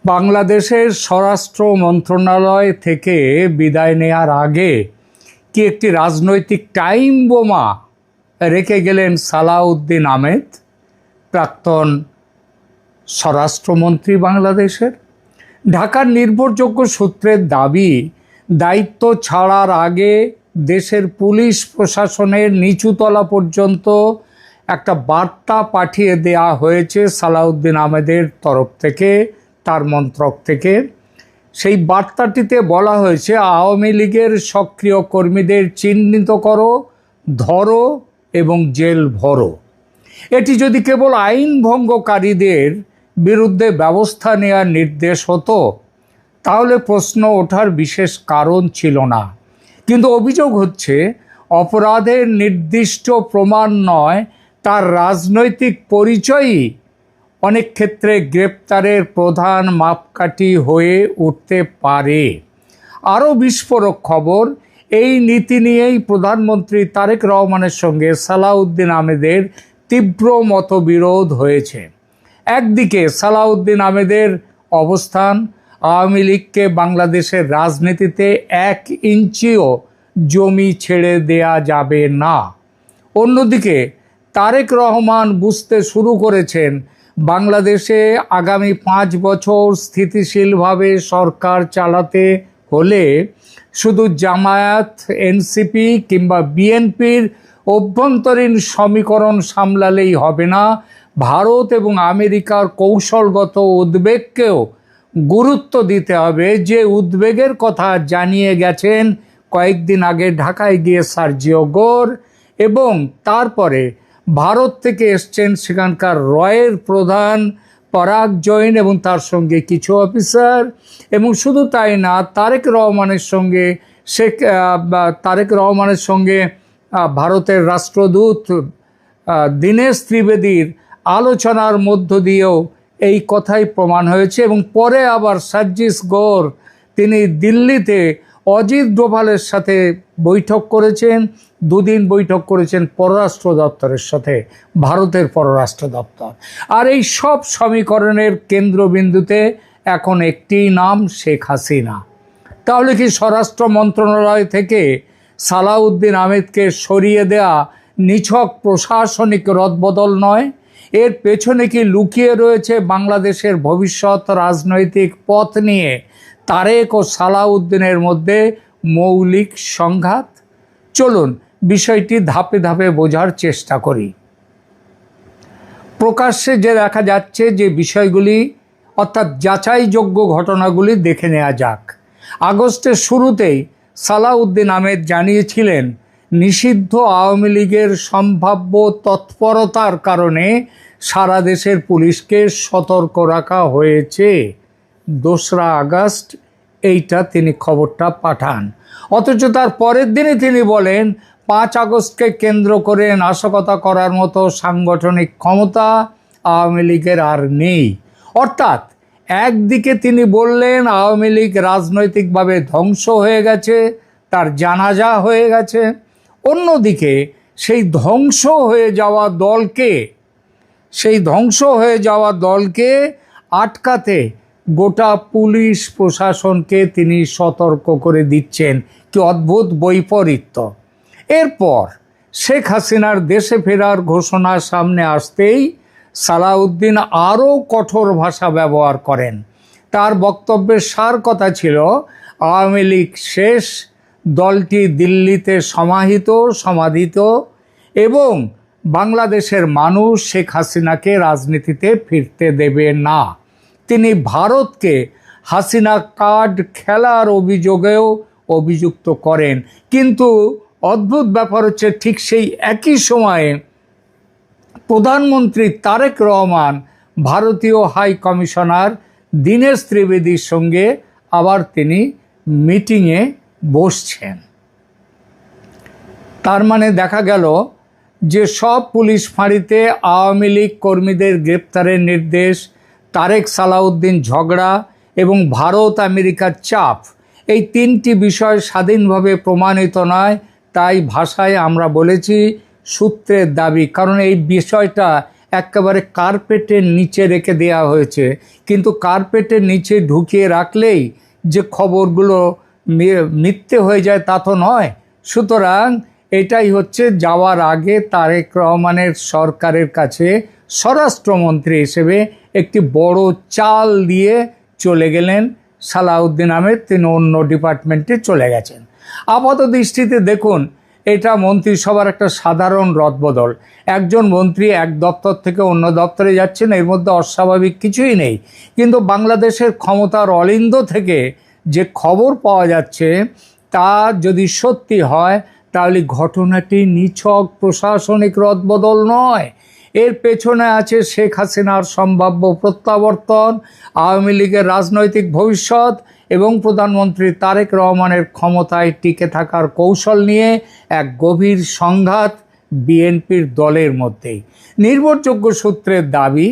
বাংলাদেশের স্বরাষ্ট্র মন্ত্রণালয় থেকে বিদায় নেয়ার আগে কি একটি রাজনৈতিক টাইম বোমা রেখে গেলেন সালাউদ্দিন আহমেদ, প্রাক্তন স্বরাষ্ট্রমন্ত্রী বাংলাদেশের। ঢাকার নির্ভরযোগ্য সূত্রের দাবি, দায়িত্ব ছাড়ার আগে দেশের পুলিশ প্রশাসনের নিচুতলা পর্যন্ত একটা বার্তা পাঠিয়ে দেয়া হয়েছে সালাউদ্দিন আহমেদের তরফ থেকে, তার মন্ত্রক থেকে। সেই বার্তাটিতে বলা হয়েছে, আওয়ামী লীগের সক্রিয় কর্মীদের চিহ্নিত করো, ধরো এবং জেল ভরো। এটি যদি কেবল আইন ভঙ্গকারীদের বিরুদ্ধে ব্যবস্থা নেওয়ার নির্দেশ হতো তাহলে প্রশ্ন ওঠার বিশেষ কারণ ছিল না। কিন্তু অভিযোগ হচ্ছে, অপরাধের নির্দিষ্ট প্রমাণ নয়, তার রাজনৈতিক পরিচয়ই অনেক ক্ষেত্রে গ্রেপ্তারের প্রধান মাপকাঠি হয়ে উঠতে পারে। আরও বিস্ফোরক খবর, এই নীতি নিয়েই প্রধানমন্ত্রী তারেক রহমানের সঙ্গে সালাউদ্দিন আহমেদের তীব্র মতবিরোধ হয়েছে। একদিকে সালাউদ্দিন আহমেদের অবস্থান, আওয়ামী লীগকে বাংলাদেশের রাজনীতিতে 1 ইঞ্চিও জমি ছেড়ে দেয়া যাবে না। অন্যদিকে তারেক রহমান বুঝতে শুরু করেছেন, বাংলাদেশে আগামী 5 বছর স্থিতিশীলভাবে সরকার চালাতে হলে শুধু জামায়াত, এনসিপি কিংবা বিএনপির অভ্যন্তরীণ সমীকরণ সামলালেই হবে না, ভারত এবং আমেরিকার কৌশলগত উদ্বেগকেও গুরুত্ব দিতে হবে। যে উদ্বেগের কথা জানিয়ে গেছেন কয়েকদিন আগে ঢাকায় গিয়ে সার্জিও গোর, এবং তারপরে ভারত থেকে এসছেন সেখানকার রয়ের প্রধান পরাগ জৈন এবং তার সঙ্গে কিছু অফিসার, এবং শুধু তাই না, তারেক রহমানের সঙ্গে ভারতের রাষ্ট্রদূত দীনেশ ত্রিবেদীর আলোচনার মধ্য দিয়েও এই কথাই প্রমাণ হয়েছে। এবং পরে আবার সার্জিস গোর, তিনি দিল্লিতে অজিত ডোভালের সাথে বৈঠক করেছেন, 2 দিন বৈঠক করেছেন পররাষ্ট্র দপ্তরের সাথে, ভারতের পররাষ্ট্র দপ্তর। আর এই সব সমীকরণের কেন্দ্রবিন্দুতে এখন একটি নাম, শেখ হাসিনা। তাহলে কি স্বরাষ্ট্র মন্ত্রণালয় থেকে সালাউদ্দিন আহমেদকে সরিয়ে দেয়া নিছক প্রশাসনিক রদবদল নয়? এর পেছনে কি লুকিয়ে রয়েছে বাংলাদেশের ভবিষ্যৎ রাজনৈতিক পথ নিয়ে তারেক ও সালাউদ্দিনের মধ্যে মৌলিক সংঘাত? চলুন বিষয়টি ধাপে ধাপে বোঝার চেষ্টা করি। প্রকাশ্যে যে দেখা যাচ্ছে যে বিষয়গুলি, অর্থাৎ যাচাইযোগ্য ঘটনাগুলি দেখে নেওয়া যাক। আগস্টের শুরুতেই সালাউদ্দিন আহমেদ জানিয়েছিলেন, নিষিদ্ধ আওয়ামী লীগের সম্ভাব্য তৎপরতার কারণে সারা দেশের পুলিশকে সতর্ক রাখা হয়েছে। 2রা আগস্ট এইটা তিনি খবরটা পাঠান। অথচ তার পরের দিনই তিনি বলেন, 5 আগস্টকে কেন্দ্র করে নাশকতা করার মতো সাংগঠনিক ক্ষমতা আওয়ামী লীগের আর নেই। অর্থাৎ একদিকে তিনি বললেন আওয়ামী লীগ রাজনৈতিকভাবে ধ্বংস হয়ে গেছে, তার জানাজা হয়ে গেছে। অন্যদিকে সেই ধ্বংস হয়ে যাওয়া দলকে আটকাতে গোটা পুলিশ প্রশাসনকে তিনি সতর্ক করে দিচ্ছেন। কি অদ্ভুত বৈপরীত্য! এরপর শেখ হাসিনার দেশে ফেরার ঘোষণা সামনে আসতেই সালাউদ্দিন আরও কঠোর ভাষা ব্যবহার করেন। তার বক্তব্যের সার কথা ছিল, আওয়ামী লীগ শেষ, দলটি দিল্লিতে সমাধিত এবং বাংলাদেশের মানুষ শেখ হাসিনাকে রাজনীতিতে ফিরতে দেবে না। তিনি ভারতকে হাসিনা কার্ড খেলার অভিযোগেও অভিযুক্ত করেন। কিন্তু অদ্ভুত ব্যাপার হচ্ছে, ঠিক সেই একই সময়ে প্রধানমন্ত্রী তারেক রহমান ভারতীয় হাই কমিশনার দীনেশ ত্রিবেদীর সঙ্গে আবার তিনি মিটিংয়ে বসছেন। তার মানে দেখা গেল যে সব পুলিশ ফাঁড়িতে আওয়ামী লীগ কর্মীদের গ্রেপ্তারের নির্দেশ, তারেক সালাউদ্দিন ঝগড়া এবং ভারত আমেরিকার চাপ, এই 3টি বিষয় স্বাধীনভাবে প্রমাণিত নয়। তাই ভাষায় আমরা বলেছি সূত্রের দাবি, কারণ এই বিষয়টা একেবারে কার্পেটের নিচে রেখে দেওয়া হয়েছে, কিন্তু কার্পেটের নিচে ঢুকিয়ে রাখলেই যে খবরগুলো মিথ্যে হয়ে যায় তা তো নয়। সুতরাং এটাই হচ্ছে যাওয়ার আগে তারেক রহমানের সরকারের কাছে স্বরাষ্ট্রমন্ত্রী হিসেবে একটি বড় চাল দিয়ে চলে গেলেন সালাউদ্দিন আহমেদ। তিনি অন্য ডিপার্টমেন্টে চলে গেছেন। আপাত দৃষ্টিতে দেখুন, এটা মন্ত্রিসভার একটা সাধারণ রদবদল। একজন মন্ত্রী এক দপ্তর থেকে অন্য দপ্তরে যাচ্ছেন, এর মধ্যে অস্বাভাবিক কিছুই নেই। কিন্তু বাংলাদেশের ক্ষমতার অলিন্দ থেকে যে খবর পাওয়া যাচ্ছে তা যদি সত্যি হয়, তাহলে ঘটনাটি নিছক প্রশাসনিক রদবদল নয়, এর পেছনে আছে শেখ হাসিনার সম্ভাব্য প্রত্যাবর্তন, আওয়ামী লীগের রাজনৈতিক ভবিষ্যৎ এবং প্রধানমন্ত্রী তারেক রহমানের ক্ষমতায় টিকে থাকার কৌশল নিয়ে এক গভীর সংঘাত বিএনপির দলের মধ্যেই। নির্ভরযোগ্য সূত্রের দাবি,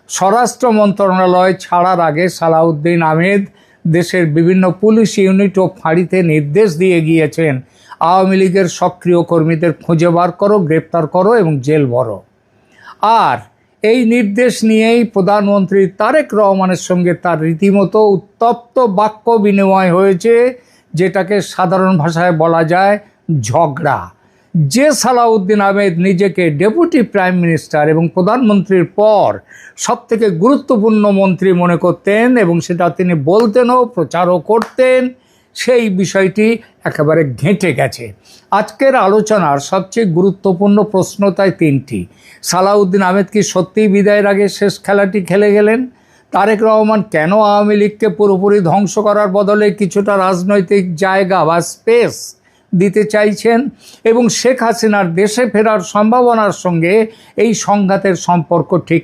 স্বরাষ্ট্র মন্ত্রণালয় ছাড়ার আগে সালাউদ্দিন আহমেদ দেশের বিভিন্ন পুলিশ ইউনিট ও ফাঁড়িতে নির্দেশ দিয়ে গিয়েছেন, আওয়ামী লীগের সক্রিয় কর্মীদের খুঁজে বার করো, গ্রেপ্তার করো এবং জেল ভরো। আর এই নির্দেশ নিয়েই প্রধানমন্ত্রী তারেক রহমানের সঙ্গে তার রীতিমতো উত্তপ্ত বাক্য বিনিময় হয়েছে, যেটাকে সাধারণ ভাষায় বলা যায় ঝগড়া। যে সালাউদ্দিন আহমেদ নিজেকে ডেপুটি প্রাইম মিনিস্টার এবং প্রধানমন্ত্রীর পর সবথেকে গুরুত্বপূর্ণ মন্ত্রী মনে করতেন এবং সেটা তিনি বলতেনও, প্রচারও করতেন, সেই বিষয়টি একেবারে ঘেঁটে গেছে। আজকের আলোচনার সবচেয়ে গুরুত্বপূর্ণ প্রশ্ন তাই তিনটি। সালাউদ্দিন আহমেদ কি সত্যিই বিদায়ের আগে শেষ খেলাটি খেলে গেলেন? তারেক রহমান কেন আওয়ামী লীগকে পুরোপুরি ধ্বংস করার বদলে কিছুটা রাজনৈতিক জায়গা বা স্পেস দিতে চাইছেন? এবং শেখ হাসিনার দেশে ফেরার সম্ভাবনার সঙ্গে এই সংঘাতের সম্পর্ক ঠিক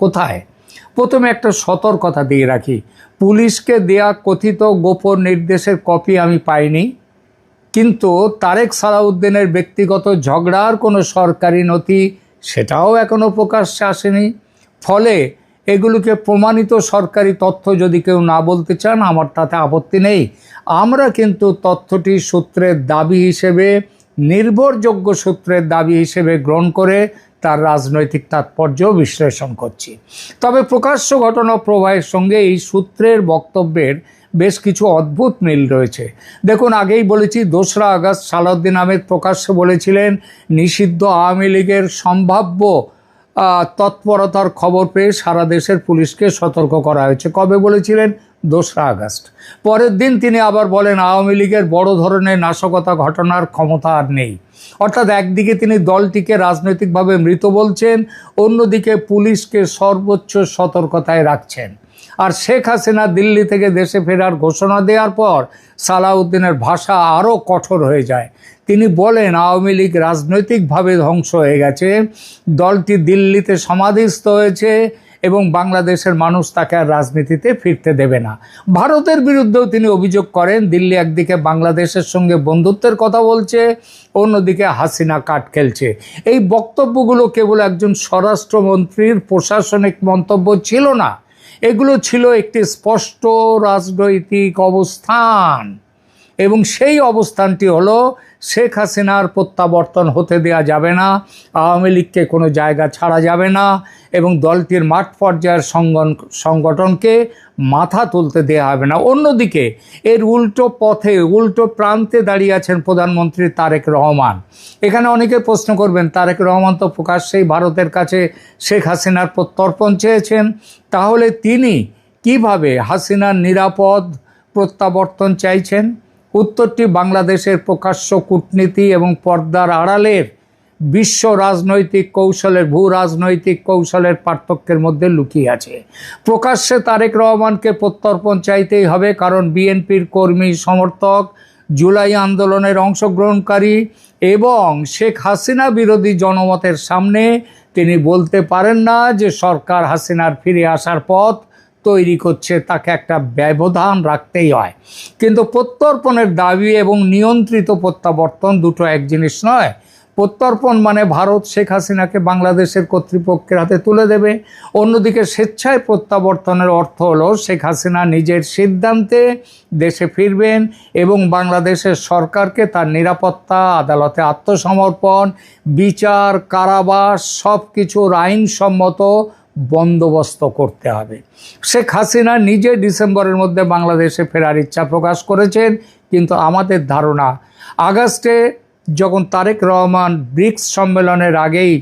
কোথায়? প্রথমে একটা সতর্কতা দিয়ে রাখি, পুলিশকে দেয়া কথিত গোপন নির্দেশের কপি আমি পাইনি, কিন্তু তারেক সালাউদ্দিনের ব্যক্তিগত ঝগড়ার কোনো সরকারি নথি সেটাও এখনও প্রকাশ্যে আসেনি। ফলে এগুলোকে প্রমাণিত সরকারি তথ্য যদি কেউ না বলতে চান, আমার তাতে আপত্তি নেই। আমরা কিন্তু তথ্যটি সূত্রের দাবি হিসেবে, নির্ভরযোগ্য সূত্রের দাবি হিসেবে গ্রহণ করে তার রাজনৈতিক তাৎপর্য বিশ্লেষণ করছি। তবে প্রকাশ্য ঘটনা প্রবাহের সঙ্গে এই সূত্রের বক্তব্যের বেশ কিছু অদ্ভুত মিল রয়েছে। দেখুন, আগেই বলেছি 2রা আগস্ট সালাউদ্দিন আহমেদ প্রকাশ্যে বলেছিলেন নিষিদ্ধ আওয়ামী লীগের সম্ভাব্য তৎপরতার খবর পেয়ে সারা দেশের পুলিশকে সতর্ক করা হয়েছে। কবে বলেছিলেন? 2রা আগস্ট। পরের দিন তিনি আবার বলেন আওয়ামী লীগের বড় ধরনের নাশকতা ঘটনার ক্ষমতা আর নেই। অর্থাৎ একদিকে তিনি দলটিকে রাজনৈতিকভাবে মৃত বলছেন, অন্যদিকে পুলিশকে সর্বোচ্চ সতর্কতায় রাখছেন। আর শেখ হাসিনা দিল্লি থেকে দেশে ফেরার ঘোষণা দেওয়ার পর সালাউদ্দিনের ভাষা আরও কঠোর হয়ে যায়। তিনি বলেন আওয়ামী লীগ রাজনৈতিকভাবে ধ্বংস হয়ে গেছে, দলটি দিল্লিতে সমাধিস্থ হয়েছে এবং বাংলাদেশের মানুষ তাকে আর রাজনীতিতে ফিরতে দেবে না। ভারতের বিরুদ্ধেও তিনি অভিযোগ করেন দিল্লি একদিকে বাংলাদেশের সঙ্গে বন্ধুত্বের কথা বলছে, অন্যদিকে হাসিনা কাঠ খেলছে। এই বক্তব্যগুলো কেবল একজন স্বরাষ্ট্রমন্ত্রীর প্রশাসনিক মন্তব্য ছিল না, এগুলো ছিল একটি স্পষ্ট রাজনৈতিক অবস্থান। এবং সেই অবস্থানটি হলো শেখ হাসিনার প্রত্যাবর্তন হতে দেওয়া যাবে না, আওয়ামী লীগকে কোনো জায়গা ছাড়া যাবে না এবং দলটির মাঠ পর্যায়ের সংগঠনকে মাথা তুলতে দেওয়া হবে না। অন্যদিকে এর উল্টো পথে, উল্টো প্রান্তে দাঁড়িয়ে আছেন প্রধানমন্ত্রী তারেক রহমান। এখানে অনেকে প্রশ্ন করবেন, তারেক রহমান তো প্রকাশ্যেই ভারতের কাছে শেখ হাসিনার প্রত্যর্পণ চেয়েছেন, তাহলে তিনি কিভাবে হাসিনার নিরাপদ প্রত্যাবর্তন চাইছেন? উত্তরটি বাংলাদেশের প্রকাশ্য কূটনীতি এবং পর্দার আড়ালের বিশ্ব রাজনৈতিক কৌশলের, ভূ রাজনৈতিক কৌশলের পার্থক্যের মধ্যে লুকিয়ে আছে। প্রকাশ্যে তারেক রহমানকে প্রত্যর্পণ চাইতেই হবে, কারণ বিএনপির কর্মী, সমর্থক, জুলাই আন্দোলনের অংশগ্রহণকারী এবং শেখ হাসিনা বিরোধী জনমতের সামনে তিনি বলতে পারেন না যে সরকার হাসিনার ফিরে আসার পথ তৈরি করছে, তাকে একটা ব্যবধান রাখতেই হয়। কিন্তু প্রত্যর্পণের দাবি এবং নিয়ন্ত্রিত প্রত্যাবর্তন দুটো এক জিনিস নয়। প্রত্যর্পণ মানে ভারত শেখ হাসিনাকে বাংলাদেশের কর্তৃপক্ষের হাতে তুলে দেবে। অন্যদিকে স্বেচ্ছায় প্রত্যাবর্তনের অর্থ হলো শেখ হাসিনা নিজের সিদ্ধান্তে দেশে ফিরবেন এবং বাংলাদেশের সরকারকে তার নিরাপত্তা, আদালতে আত্মসমর্পণ, বিচার, কারাবাস সব কিছুর আইনসম্মত বন্দোবস্ত করতে হবে। শেখ হাসিনা নিজে ডিসেম্বরের মধ্যে বাংলাদেশে ফেরার ইচ্ছা প্রকাশ করেছেন, কিন্তু আমাদের ধারণা আগস্টে যখন তারেক রহমান ব্রিক্স সম্মেলনের আগেই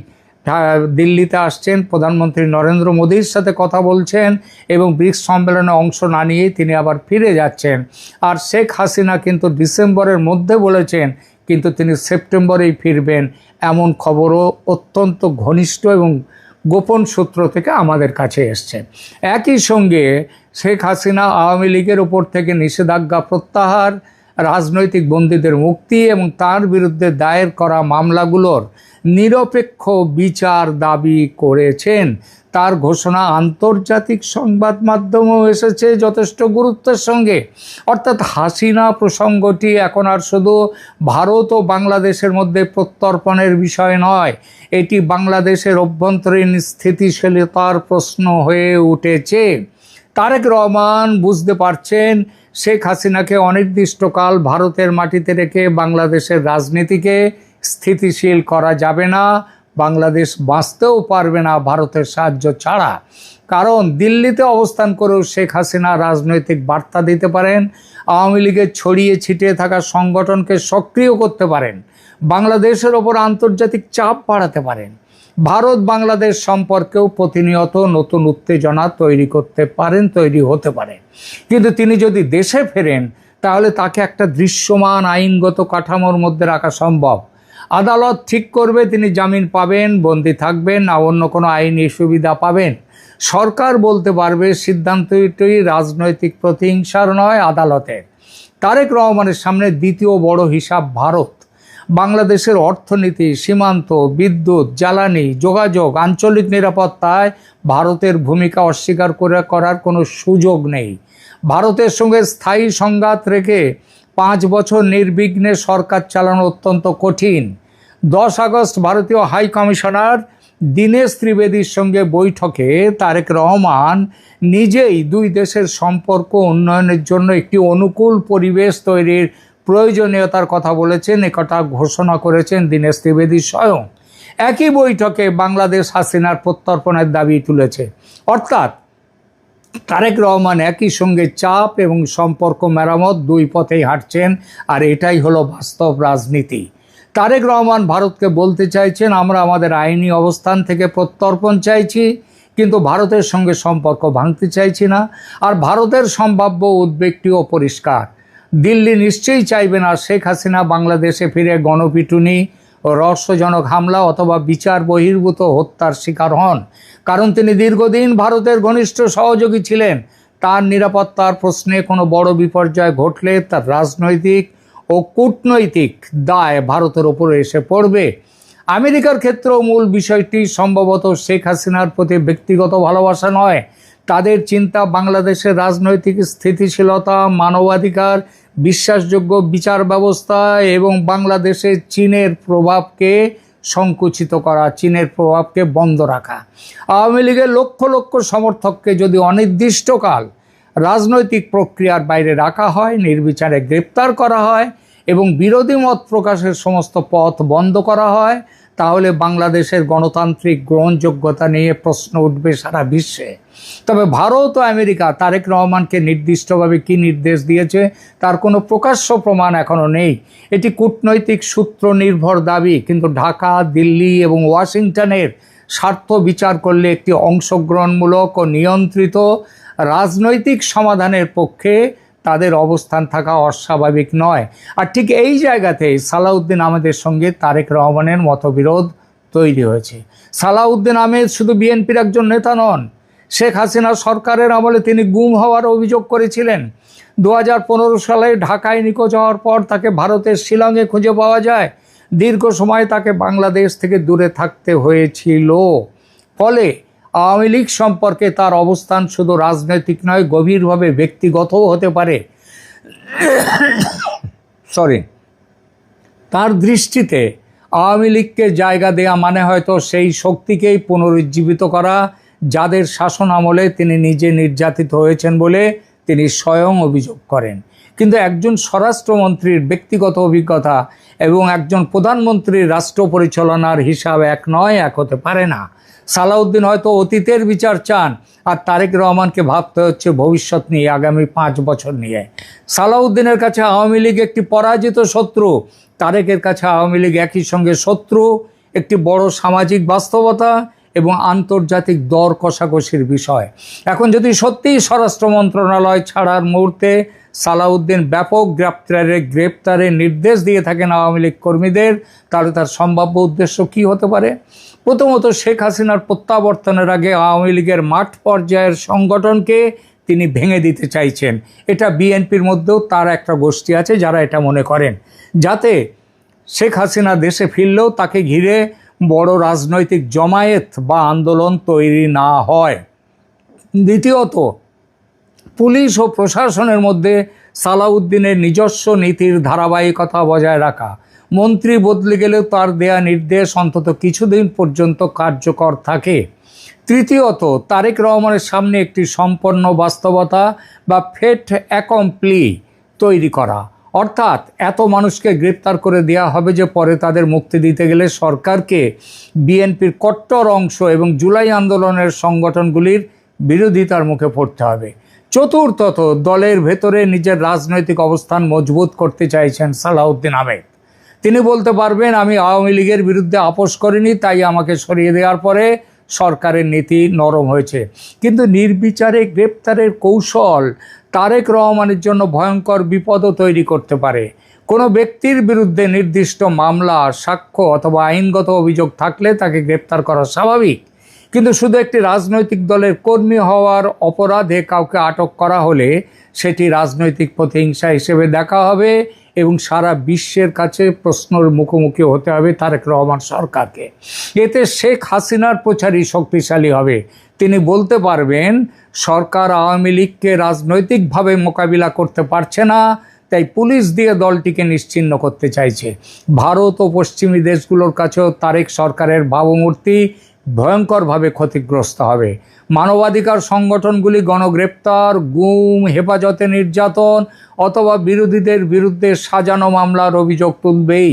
দিল্লিতে আসছেন, প্রধানমন্ত্রী নরেন্দ্র মোদীর সাথে কথা বলছেন এবং ব্রিক্স সম্মেলনে অংশ না নিয়েই তিনি আবার ফিরে যাচ্ছেন। আর শেখ হাসিনা কিন্তু ডিসেম্বরের মধ্যে বলেছেন, কিন্তু তিনি সেপ্টেম্বরেই ফিরবেন, এমন খবরও অত্যন্ত ঘনিষ্ঠ এবং গোপন সূত্র থেকে আমাদের কাছে এসছে। একই সঙ্গে শেখ হাসিনা আওয়ামী লীগের ওপর থেকে নিষেধাজ্ঞা প্রত্যাহার, রাজনৈতিক বন্দীদের মুক্তি এবং তার বিরুদ্ধে দায়ের করা মামলাগুলোর নিরপেক্ষ বিচার দাবি করেছেন। তার ঘোষণা আন্তর্জাতিক সংবাদ মাধ্যমেও এসেছে যথেষ্ট গুরুত্বের সঙ্গে। অর্থাৎ হাসিনা প্রসঙ্গটি এখন আর শুধু ভারত ও বাংলাদেশের মধ্যে প্রত্যর্পণের বিষয় নয়, এটি বাংলাদেশের অভ্যন্তরীণ স্থিতিশীলতার প্রশ্ন হয়ে উঠেছে। তারেক রহমান বুঝতে পারছেন শেখ হাসিনাকে অনির্দিষ্টকাল ভারতের মাটিতে রেখে বাংলাদেশের রাজনীতিকে স্থিতিশীল করা যাবে না, বাংলাদেশ বাঁচতেও পারবে না ভারতের সাহায্য ছাড়া। কারণ দিল্লিতে অবস্থান করেও শেখ হাসিনা রাজনৈতিক বার্তা দিতে পারেন, আওয়ামী লীগের ছড়িয়ে ছিটিয়ে থাকা সংগঠনকে সক্রিয় করতে পারেন, বাংলাদেশের ওপর আন্তর্জাতিক চাপ বাড়াতে পারেন, ভারত বাংলাদেশ সম্পর্কেও প্রতিনিয়ত নতুন উত্তেজনা তৈরি হতে পারে। কিন্তু তিনি যদি দেশে ফেরেন তাহলে তাকে একটা দৃশ্যমান আইনগত কাঠামোর মধ্যে রাখা সম্ভব। আদালত ঠিক করবে তিনি জামিন পাবেন, বন্দী থাকবেন না অন্য কোনো আইনি সুবিধা পাবেন। সরকার বলতে পারবে সিদ্ধান্তটি রাজনৈতিক প্রতিহিংসার নয়, আদালতের। তারেক রহমানের সামনে দ্বিতীয় বড় হিসাব ভারত। বাংলাদেশের অর্থনীতি, সীমান্ত, বিদ্যুৎ, জ্বালানি, যোগাযোগ, আঞ্চলিক নিরাপত্তায় ভারতের ভূমিকা অস্বীকার করার কোনো সুযোগ নেই। ভারতের সঙ্গে স্থায়ী সংঘাত রেখে 5 বছর নির্বিঘ্নে সরকার চালানো অত্যন্ত কঠিন। 10 আগস্ট ভারতীয় হাই কমিশনার দীনেশ ত্রিবেদীর সঙ্গে বৈঠকে তারেক রহমান নিজেই দুই দেশের সম্পর্ক উন্নয়নের জন্য একটি অনুকূল পরিবেশ তৈরির প্রয়োজনীয়তার কথা বলেছেন, একথা ঘোষণা করেছেন দীনেশ ত্রিবেদী স্বয়ং। একই বৈঠকে বাংলাদেশ হাসিনার প্রত্যর্পণের দাবি তুলেছে। অর্থাৎ তারেক রহমান একই সঙ্গে চাপ এবং সম্পর্ক মেরামত দুই পথেই হাঁটছেন, আর এটাই হলো বাস্তব রাজনীতি। তারেক রহমান ভারতকে বলতে চাইছেন, আমরা আমাদের আইনি অবস্থান থেকে প্রত্যর্পণ চাইছি, কিন্তু ভারতের সঙ্গে সম্পর্ক ভাঙতে চাইছি না। আর ভারতের সম্ভাব্য উদ্বেগটিও পরিষ্কার, দিল্লি নিশ্চয়ই চাইবে না শেখ হাসিনা বাংলাদেশে ফিরে গণপিটুনি, রহস্যজনক হামলা অথবা বিচার বহির্ভূত হত্যার শিকার হন। কারণ তিনি দীর্ঘদিন ভারতের ঘনিষ্ঠ সহযোগী ছিলেন। তার নিরাপত্তার প্রশ্নে কোনো বড় বিপর্যয় ঘটলে তার রাজনৈতিক ও কূটনৈতিক দায় ভারতের ওপরে এসে পড়বে। আমেরিকার ক্ষেত্রেও মূল বিষয়টি সম্ভবত শেখ হাসিনার প্রতি ব্যক্তিগত ভালোবাসা নয়, তাদের চিন্তা বাংলাদেশের রাজনৈতিক স্থিতিশীলতা, মানবাধিকার, বিশ্বাসযোগ্য বিচার ব্যবস্থা এবং বাংলাদেশে চীনের প্রভাবকে সংকুচিত করা, চীনের প্রভাবকে বন্ধ রাখা। আওয়ামী লীগের লক্ষ লক্ষ সমর্থককে যদি অনির্দিষ্টকাল রাজনৈতিক প্রক্রিয়ার বাইরে রাখা হয়, নির্বিচারে গ্রেপ্তার করা হয় এবং বিরোধী মত প্রকাশের সমস্ত পথ বন্ধ করা হয়, তাহলে বাংলাদেশের গণতান্ত্রিক গ্রহণযোগ্যতা নিয়ে প্রশ্ন উঠবে সারা বিশ্বে। তবে ভারত ও আমেরিকা তারেক রহমানকে নির্দিষ্টভাবে কী নির্দেশ দিয়েছে তার কোনো প্রকাশ্য প্রমাণ এখনও নেই। এটি কূটনৈতিক সূত্র নির্ভর দাবি, কিন্তু ঢাকা, দিল্লি এবং ওয়াশিংটনের স্বার্থ বিচার করলে একটি অংশগ্রহণমূলক ও নিয়ন্ত্রিত রাজনৈতিক সমাধানের পক্ষে তাদের অবস্থান থাকা অস্বাভাবিক নয়। আর ঠিক এই জায়গাতেই সালাউদ্দিন আহমেদের সঙ্গে তারেক রহমানের মতবিরোধ তৈরি হয়েছে। সালাউদ্দিন আহমেদ শুধু বিএনপির একজন নেতা নন, শেখ হাসিনা সরকারের আমলে তিনি গুম হওয়ার অভিযোগ করেছিলেন। 2015 সালে ঢাকায় নিখোঁজ হওয়ার পর তাকে ভারতের শিলংয়ে খুঁজে পাওয়া যায়। দীর্ঘ সময় তাকে বাংলাদেশ থেকে দূরে থাকতে হয়েছিল। ফলে আওয়ামী লীগ সম্পর্কে তার অবস্থান শুধু রাজনৈতিক নয়, গভীরভাবে ব্যক্তিগতও হতে পারে। তার দৃষ্টিতে আওয়ামী লীগকে জায়গা দেয়া মানে হয়তো সেই শক্তিকেই পুনরুজ্জীবিত করা যাদের শাসন আমলে তিনি নিজে নির্যাতিত হয়েছেন বলে তিনি স্বয়ং অভিযোগ করেন। কিন্তু একজন স্বরাষ্ট্রমন্ত্রীর ব্যক্তিগত অভিজ্ঞতা এবং একজন প্রধানমন্ত্রীর রাষ্ট্র পরিচালনার হিসাব এক নয়, এক হতে পারে না। সালাউদ্দিন হয়তো অতীতের বিচার চান, আর তারেক রহমানকে ভাবতে হচ্ছে ভবিষ্যৎ নিয়ে, আগামী 5 বছর নিয়ে। সালাউদ্দিনের কাছে আওয়ামী লীগ একটি পরাজিত শত্রু, তারেকের কাছে আওয়ামী লীগ একই সঙ্গে শত্রু, একটি বড় সামাজিক বাস্তবতা এবং আন্তর্জাতিক দর কষাকষির বিষয়। এখন যদি সত্যিই স্বরাষ্ট্র মন্ত্রণালয় ছাড়ার মুহূর্তে সালাউদ্দিন ব্যাপক গ্রেপ্তারের নির্দেশ দিয়ে থাকেন আওয়ামী লীগ কর্মীদের, তাহলে তার সম্ভাব্য উদ্দেশ্য কি হতে পারে? প্রথমত, শেখ হাসিনার প্রত্যাবর্তনের আগে আওয়ামী লীগের মাঠ পর্যায়ের সংগঠনকে তিনি ভেঙে দিতে চাইছেন। এটা বিএনপির মধ্যেও তার একটা গোষ্ঠী আছে যারা এটা মনে করেন, যাতে শেখ হাসিনা দেশে ফিরলেও তাকে ঘিরে বড় রাজনৈতিক জমায়েত বা আন্দোলন তৈরি না হয়। দ্বিতীয়ত, পুলিশ ও প্রশাসনের মধ্যে সালাউদ্দিনের নিজস্ব নীতির ধারাবাহিকতা বজায় রাখা। মন্ত্রী বদলে গেলেও তার দেয়া নির্দেশ অন্তত কিছুদিন পর্যন্ত কার্যকর থাকে। তৃতীয়ত, তারেক রহমানের সামনে একটি সম্পন্ন বাস্তবতা বা ফেট অ্যাকমপ্লি তৈরি করা, অর্থাৎ এত মানুষকে গ্রেপ্তার করে দেওয়া হবে যে পরে তাদের মুক্তি দিতে গেলে সরকারকে বিএনপির কট্টর অংশ এবং জুলাই আন্দোলনের সংগঠনগুলির বিরোধিতার মুখে পড়তে হবে। চতুর্থত, দলের ভেতরে নিজের রাজনৈতিক অবস্থান মজবুত করতে চাইছেন সালাউদ্দিন আহমেদ। তিনি বলতে পারবেন, আমি আওয়ামী লীগের বিরুদ্ধে আপোষ করিনি, তাই আমাকে সরিয়ে দেওয়ার পরে সরকারের নীতি নরম হয়েছে। কিন্তু নির্বিচারে গ্রেপ্তারের কৌশল তারেক রহমানের জন্য ভয়ঙ্কর বিপদও তৈরি করতে পারে। কোনো ব্যক্তির বিরুদ্ধে নির্দিষ্ট মামলা, সাক্ষ্য অথবা আইনগত অভিযোগ থাকলে তাকে গ্রেপ্তার করা স্বাভাবিক, কিন্তু শুধু একটি রাজনৈতিক দলের কর্মী হওয়ার অপরাধে কাউকে আটক করা হলে সেটি রাজনৈতিক প্রতিহিংসা হিসেবে দেখা হবে এবং সারা বিশ্বের কাছে প্রশ্নের মুখোমুখি হতে হবে তারেক রহমান সরকারকে। এতে শেখ হাসিনার প্রচারই শক্তিশালী হবে। তিনি বলতে পারবেন, সরকার আওয়ামী লীগকে রাজনৈতিকভাবে মোকাবিলা করতে পারছে না, তাই পুলিশ দিয়ে দলটিকে নিশ্চিহ্ন করতে চাইছে। ভারত ও পশ্চিমী দেশগুলোর কাছেও তারেক সরকারের ভাবমূর্তি ভয়ঙ্করভাবে ক্ষতিগ্রস্ত হবে। মানবাধিকার সংগঠনগুলি গণগ্রেপ্তার, গুম, হেফাজতে নির্যাতন অথবা বিরোধীদের বিরুদ্ধে সাজানো মামলার অভিযোগ তুলবেই।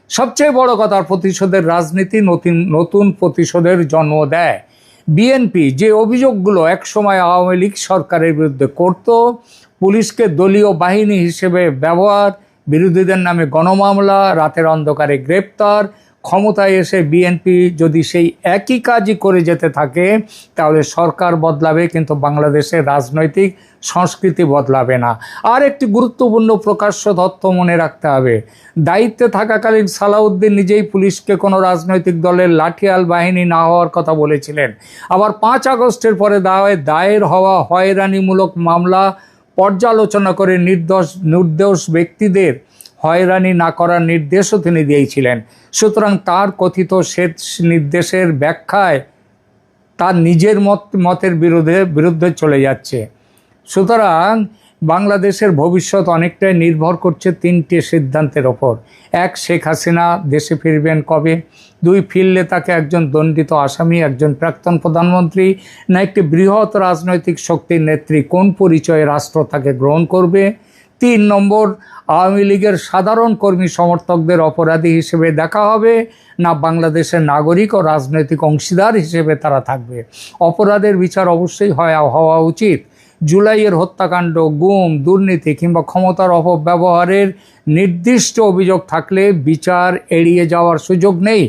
সবচেয়ে বড় কথা, প্রতিশোধের রাজনীতি নতুন প্রতিশোধের জন্ম দেয়। বিএনপি যে অভিযোগগুলো একসময় আওয়ামী লীগ সরকারের বিরুদ্ধে করত, পুলিশকে দলীয় বাহিনী হিসেবে ব্যবহার, বিরোধীদের নামে গণমামলা, রাতের অন্ধকারে গ্রেপ্তার, ক্ষমতায় এসে বিএনপি যদি সেই একই কাজই করে যেতে থাকে তাহলে সরকার বদলাবে, কিন্তু বাংলাদেশের রাজনৈতিক সংস্কৃতি বদলাবে না। আর একটি গুরুত্বপূর্ণ প্রকাশ্য তথ্য মনে রাখতে হবে, দায়িত্বে থাকাকালীন সালাউদ্দিন নিজেই পুলিশকে কোনো রাজনৈতিক দলের লাঠিয়াল বাহিনী না হওয়ার কথা বলেছিলেন। আবার 5 আগস্টের পরে দায়ের হওয়া হয়রানিমূলক মামলা পর্যালোচনা করে নির্দোষ ব্যক্তিদের হয়রানি না করার নির্দেশও তিনি দিয়েছিলেন। সুতরাং তার কথিত শেষ নির্দেশের ব্যাখ্যায় তার নিজের মতের বিরুদ্ধে চলে যাচ্ছে। সুতরাং বাংলাদেশের ভবিষ্যৎ অনেকটাই নির্ভর করছে 3টি সিদ্ধান্তের ওপর। 1, শেখ হাসিনা দেশে ফিরবেন কবে? 2, ফিরলে তাকে একজন দণ্ডিত আসামি, একজন প্রাক্তন প্রধানমন্ত্রী, না একটি বৃহৎ রাজনৈতিক শক্তির নেত্রী? কোন পরিচয়ে রাষ্ট্র তাকে গ্রহণ করবে? 3 নম্বর, আওয়ামী লীগের সাধারণ কর্মী সমর্থকদের অপরাধী হিসেবে দেখা হবে, না বাংলাদেশের নাগরিক ও রাজনৈতিক অংশীদার হিসেবে তারা থাকবে? অপরাধের বিচার অবশ্যই হওয়া উচিত। জুলাইয়ের হত্যাকাণ্ড, গুম, দুর্নীতি কিংবা ক্ষমতার অপব্যবহারের নির্দিষ্ট অভিযোগ থাকলে বিচার এড়িয়ে যাওয়ার সুযোগ নেই।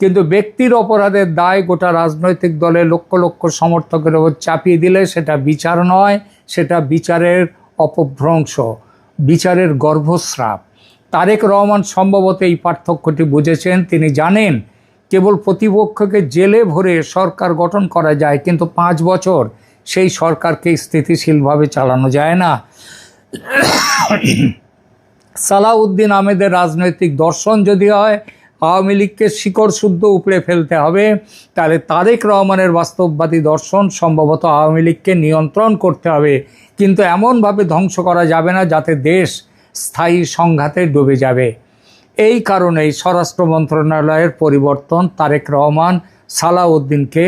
কিন্তু ব্যক্তির অপরাধের দায় গোটা রাজনৈতিক দলের লক্ষ লক্ষ সমর্থকের ওপর চাপিয়ে দিলে সেটা বিচার নয়, সেটা বিচারের অপভ্রংশ, বিচারের গর্ভস্রাব। তারেক রহমান সম্ভবত এই পার্থক্যটি বুঝেছেন। তিনি জানেন কেবল প্রতিপক্ষকে জেলে ভরে সরকার গঠন করা যায়, কিন্তু 5 বছর সেই সরকারকে স্থিতিশীলভাবে চালানো যায় না। সালাউদ্দিন আহমেদের রাজনৈতিক দর্শন যদি হয় আওয়ামী লীগকে শিকড় শুদ্ধ উপড়ে ফেলতে হবে, তাহলে তারেক রহমানের বাস্তববাদী দর্শন সম্ভবত আওয়ামী লীগকে নিয়ন্ত্রণ করতে হবে, কিন্তু এমনভাবে ধ্বংস করা যাবে না যাতে দেশ স্থায়ী সংঘাতে ডুবে যাবে। এই কারণেই স্বরাষ্ট্র মন্ত্রণালয়ের পরিবর্তন তারেক রহমান সালাউদ্দিনকে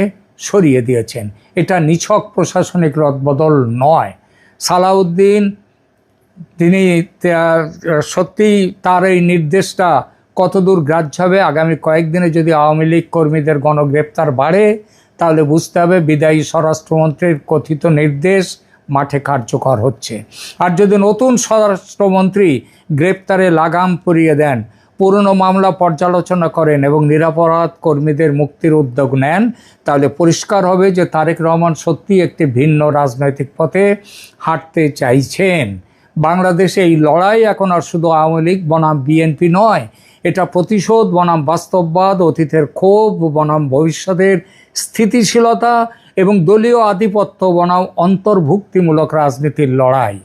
সরিয়ে দিয়েছেন। এটা নিছক প্রশাসনিক রদবদল নয়। সালাউদ্দিন তিনি সত্যিই তার এই নির্দেশটা কতদূর গ্রাহ্য হবে, আগামী কয়েকদিনে যদি আওয়ামী লীগ কর্মীদের গণগ্রেপ্তার বাড়ে তাহলে বুঝতে হবে বিদায়ী স্বরাষ্ট্রমন্ত্রীর কথিত নির্দেশ মাঠে কার্যকর হচ্ছে। আর যদি নতুন স্বরাষ্ট্রমন্ত্রী গ্রেপ্তারে লাগাম পরিয়ে দেন, পুরনো মামলা পর্যালোচনা করেন এবং নিরপরাধ কর্মীদের মুক্তির উদ্যোগ নেন, তাহলে পরিষ্কার হবে যে তারেক রহমান সত্যি একটি ভিন্ন রাজনৈতিক পথে হাঁটতে চাইছেন। বাংলাদেশে এই লড়াই এখন আর শুধু আওয়ামী লীগ বনাম বিএনপি নয়, এটা প্রতিশোধ বনাম বাস্তববাদ, অতীতের ক্ষোভ বনাম ভবিষ্যতের স্থিতিশীলতা এবং দলীয় আধিপত্য বনাম অন্তর্ভুক্তিমূলক রাজনীতির লড়াই।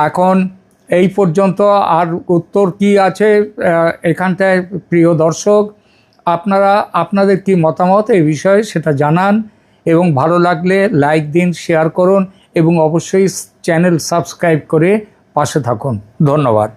এখন এই পর্যন্ত আর উত্তর কি আছে এখানটায়? প্রিয় দর্শক, আপনারা আপনাদের কি মতামত এই বিষয়ে সেটা জানান এবং ভালো লাগলে লাইক দিন, শেয়ার করুন এবং অবশ্যই চ্যানেল সাবস্ক্রাইব করে পাশে থাকুন। ধন্যবাদ।